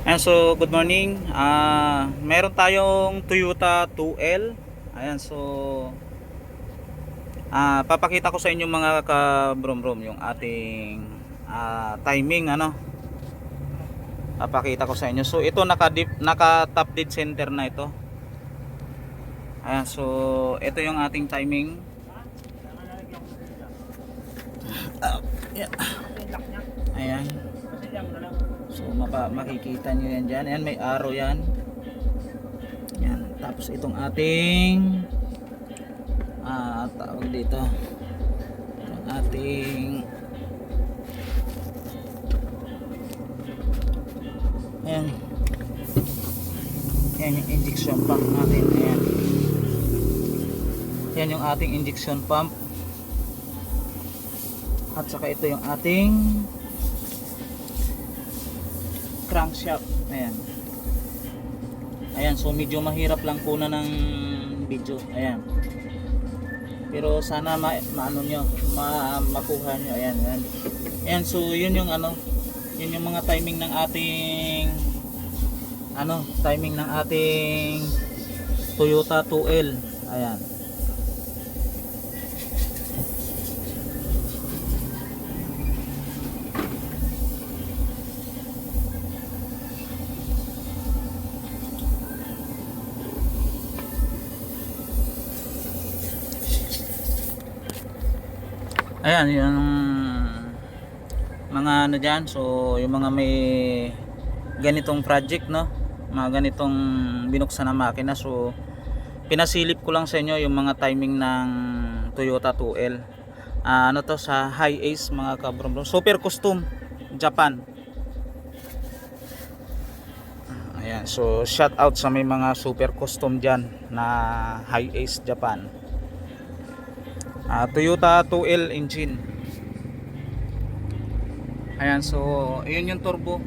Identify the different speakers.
Speaker 1: Ayan, so good morning. Meron tayong Toyota 2L. Ayan, so papakita ko sa inyo mga ka-brom-brom yung ating timing ano. Papakita ko sa inyo. So ito naka top dead center na ito. Ayan, so ito yung ating timing. Yeah. Ayan. So makikita nyo yan dyan. Ayan, may arrow yan. Yan. Tapos itong ating tawag dito, itong ating ayan, yan yung injection pump natin. Ayan, yan yung ating injection pump. At saka ito yung ating crankshaft. Ayan. Ayan, so medyo mahirap lang kuna ng video. Ayan. Pero sana maano nyo, makuha nyo. Ayan, ayan. Ayan, so yun yung ano, yun yung mga timing ng ating timing ng ating Toyota 2L. Ayan. Ayan yung mga ano dyan. So yung mga may ganitong project, no, mga ganitong binuksan na makina, so pinasilip ko lang sa inyo yung mga timing ng Toyota 2L. Ano to, sa High Ace mga kabrom, super custom Japan. Ayan, so shout out sa may mga super custom dyan na High Ace Japan. Toyota 2L engine. Ayan, so yun yung turbo.